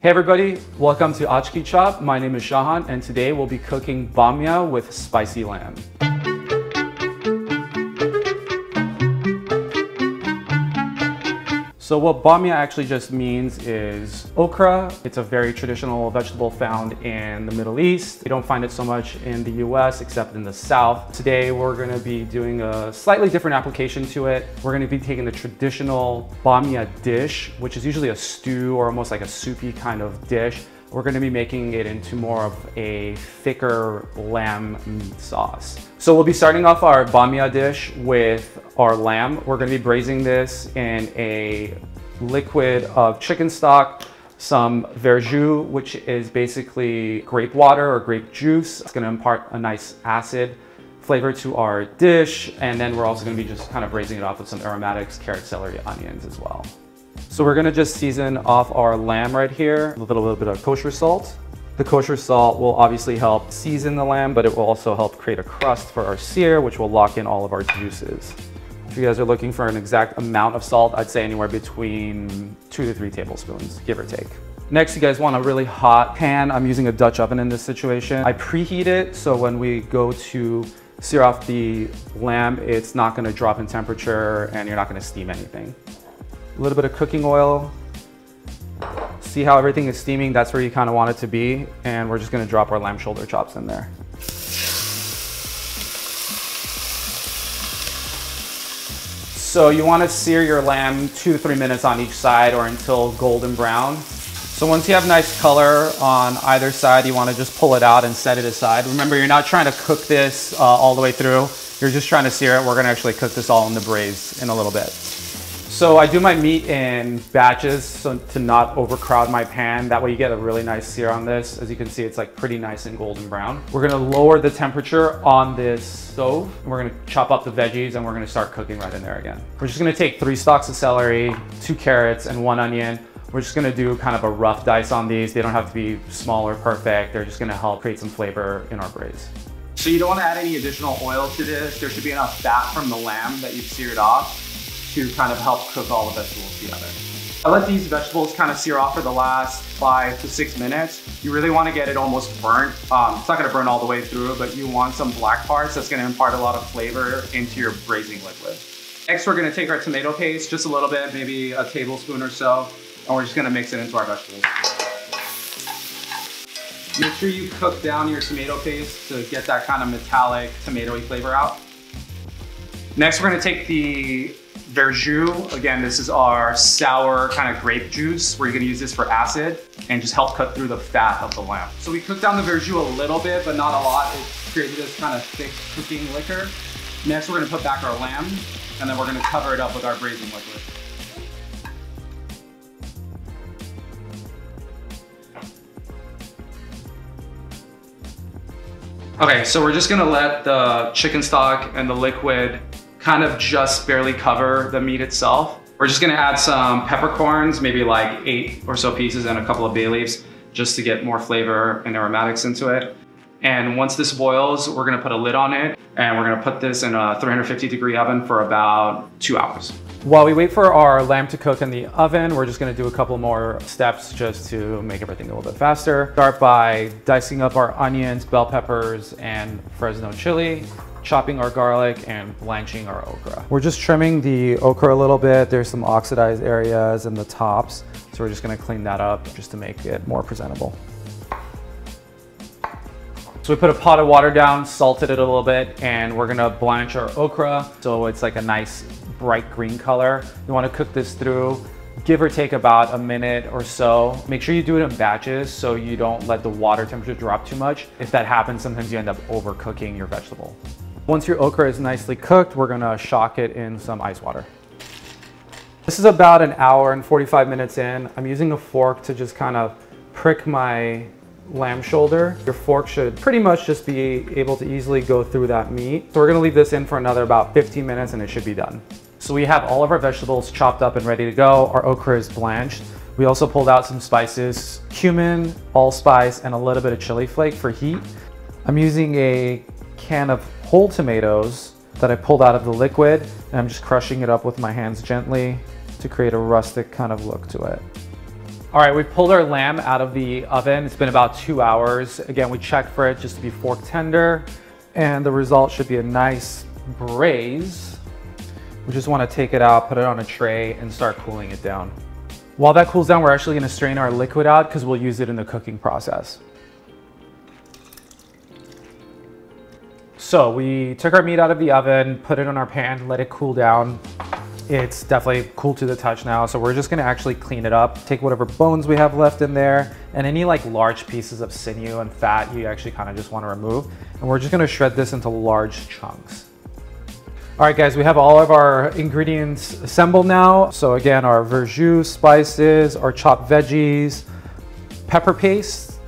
Hey everybody, welcome to Achki Chop. My name is Shahan and today we'll be cooking bamya with spicy lamb. So what bamya actually just means is okra. It's a very traditional vegetable found in the Middle East. We don't find it so much in the US except in the South. Today we're gonna be doing a slightly different application to it. We're gonna be taking the traditional bamya dish, which is usually a stew or almost like a soupy kind of dish. We're gonna be making it into more of a thicker lamb meat sauce. So we'll be starting off our bamya dish with our lamb. We're gonna be braising this in a liquid of chicken stock, some verjus, which is basically grape water or grape juice. It's gonna impart a nice acid flavor to our dish. And then we're also gonna be just kind of braising it off with some aromatics, carrot, celery, onions as well. So we're gonna just season off our lamb right here, a little bit of kosher salt. The kosher salt will obviously help season the lamb, but it will also help create a crust for our sear, which will lock in all of our juices. If you guys are looking for an exact amount of salt, I'd say anywhere between 2 to 3 tablespoons, give or take. Next, you guys want a really hot pan. I'm using a Dutch oven in this situation. I preheat it, so when we go to sear off the lamb, it's not gonna drop in temperature and you're not gonna steam anything. A little bit of cooking oil. See how everything is steaming? That's where you kind of want it to be. And we're just gonna drop our lamb shoulder chops in there. So you want to sear your lamb 2 to 3 minutes on each side or until golden brown. So once you have nice color on either side, you want to just pull it out and set it aside. Remember, you're not trying to cook this all the way through. You're just trying to sear it. We're going to actually cook this all in the braise in a little bit. So I do my meat in batches so to not overcrowd my pan. That way you get a really nice sear on this. As you can see, it's like pretty nice and golden brown. We're gonna lower the temperature on this stove. We're gonna chop up the veggies and we're gonna start cooking right in there again. We're just gonna take 3 stalks of celery, 2 carrots, and 1 onion. We're just gonna do kind of a rough dice on these. They don't have to be small or perfect. They're just gonna help create some flavor in our braise. So you don't wanna add any additional oil to this. There should be enough fat from the lamb that you've seared off to kind of help cook all the vegetables together. I let these vegetables kind of sear off for the last 5 to 6 minutes. You really want to get it almost burnt. It's not going to burn all the way through, but you want some black parts that's going to impart a lot of flavor into your braising liquid. Next, we're going to take our tomato paste, just a little bit, maybe a tablespoon or so, and we're just going to mix it into our vegetables. Make sure you cook down your tomato paste to get that kind of metallic tomatoey flavor out. Next, we're going to take the verjus. Again, this is our sour kind of grape juice. We're gonna use this for acid and just help cut through the fat of the lamb. So we cooked down the verjus a little bit, but not a lot. It created this kind of thick cooking liquor. Next, we're gonna put back our lamb, and then we're gonna cover it up with our braising liquid. Okay, so we're just gonna let the chicken stock and the liquid kind of just barely cover the meat itself. We're just gonna add some peppercorns, maybe like 8 or so pieces and a couple of bay leaves just to get more flavor and aromatics into it. And once this boils, we're gonna put a lid on it and we're gonna put this in a 350-degree oven for about 2 hours. While we wait for our lamb to cook in the oven, we're just gonna do a couple more steps just to make everything a little bit faster. Start by dicing up our onions, bell peppers, and Fresno chili, chopping our garlic, and blanching our okra. We're just trimming the okra a little bit. There's some oxidized areas in the tops, so we're just gonna clean that up just to make it more presentable. So we put a pot of water down, salted it a little bit, and we're gonna blanch our okra so it's like a nice bright green color. You wanna cook this through, give or take about a minute or so. Make sure you do it in batches so you don't let the water temperature drop too much. If that happens, sometimes you end up overcooking your vegetable. Once your okra is nicely cooked, we're gonna shock it in some ice water. This is about 1 hour and 45 minutes in. I'm using a fork to just kind of prick my lamb shoulder. Your fork should pretty much just be able to easily go through that meat. So we're gonna leave this in for another about 15 minutes and it should be done. So we have all of our vegetables chopped up and ready to go. Our okra is blanched. We also pulled out some spices, cumin, allspice, and a little bit of chili flake for heat. I'm using a can of whole tomatoes that I pulled out of the liquid, and I'm just crushing it up with my hands gently to create a rustic kind of look to it. All right, we've pulled our lamb out of the oven. It's been about 2 hours. Again, we checked for it just to be fork tender, and the result should be a nice braise. We just want to take it out, put it on a tray, and start cooling it down. While that cools down, we're actually going to strain our liquid out because we'll use it in the cooking process. So we took our meat out of the oven, put it on our pan, let it cool down. It's definitely cool to the touch now, so we're just gonna actually clean it up, take whatever bones we have left in there, and any like large pieces of sinew and fat you actually kind of just want to remove. And we're just gonna shred this into large chunks. All right, guys, we have all of our ingredients assembled now. So again, our verjus, spices, our chopped veggies, pepper paste,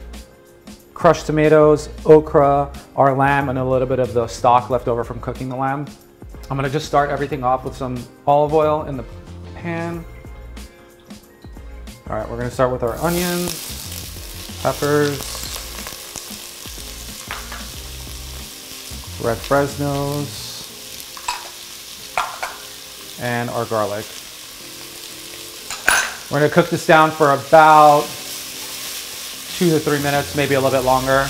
crushed tomatoes, okra, our lamb, and a little bit of the stock left over from cooking the lamb. I'm gonna just start everything off with some olive oil in the pan. All right, we're gonna start with our onions, peppers, red Fresnos, and our garlic. We're gonna cook this down for about 2 to 3 minutes, maybe a little bit longer.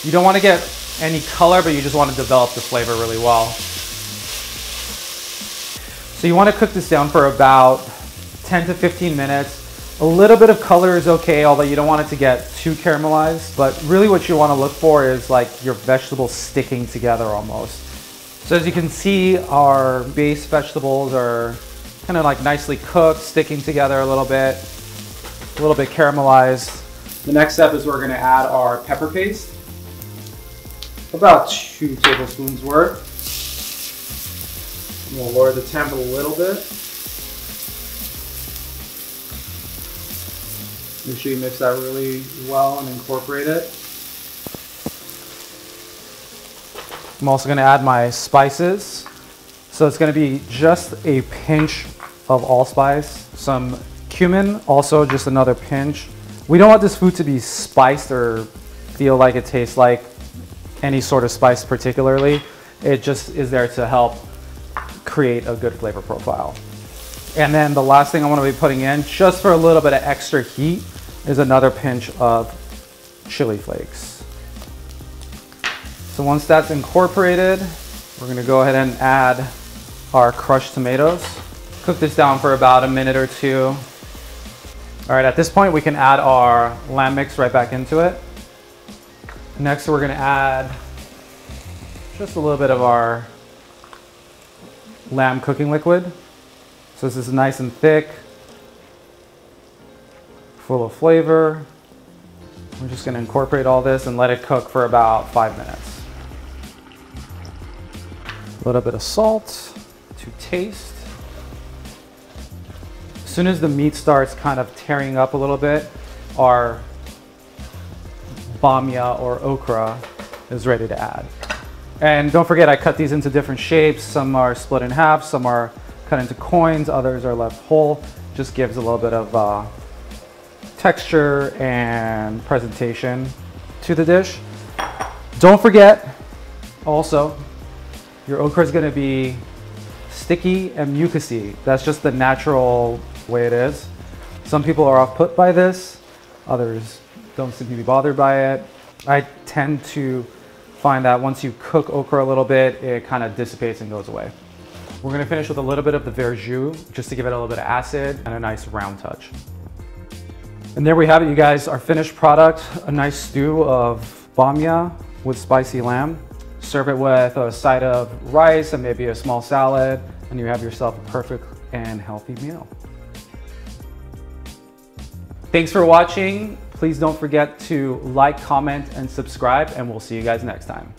You don't wanna get any color, but you just wanna develop the flavor really well. So you want to cook this down for about 10 to 15 minutes. A little bit of color is okay, although you don't want it to get too caramelized. But really what you want to look for is like your vegetables sticking together almost. So as you can see, our base vegetables are kind of like nicely cooked, sticking together a little bit caramelized. The next step is we're going to add our pepper paste, about 2 tablespoons worth. We'll lower the temp a little bit. Make sure you mix that really well and incorporate it. I'm also going to add my spices. So it's going to be just a pinch of allspice, some cumin, also just another pinch. We don't want this food to be spiced or feel like it tastes like any sort of spice particularly. It just is there to help create a good flavor profile. And then the last thing I want to be putting in, just for a little bit of extra heat, is another pinch of chili flakes. So once that's incorporated, we're going to go ahead and add our crushed tomatoes. Cook this down for about a minute or 2. All right, at this point we can add our lamb mix right back into it. Next we're going to add just a little bit of our lamb cooking liquid. So this is nice and thick, full of flavor. We're just going to incorporate all this and let it cook for about 5 minutes. A little bit of salt to taste. As soon as the meat starts kind of tearing up a little bit, our bamya or okra is ready to add. And don't forget, I cut these into different shapes. Some are split in half, some are cut into coins, others are left whole. Just gives a little bit of texture and presentation to the dish. Don't forget, also, your okra is going to be sticky and mucousy. That's just the natural way it is. Some people are off-put by this, others don't seem to be bothered by it. I tend to find that once you cook okra a little bit, it kind of dissipates and goes away. We're going to finish with a little bit of the verjus, just to give it a little bit of acid and a nice round touch. And there we have it, you guys, our finished product, a nice stew of bamya with spicy lamb. Serve it with a side of rice and maybe a small salad, and you have yourself a perfect and healthy meal. Thanks for watching. Please don't forget to like, comment, and subscribe, and we'll see you guys next time.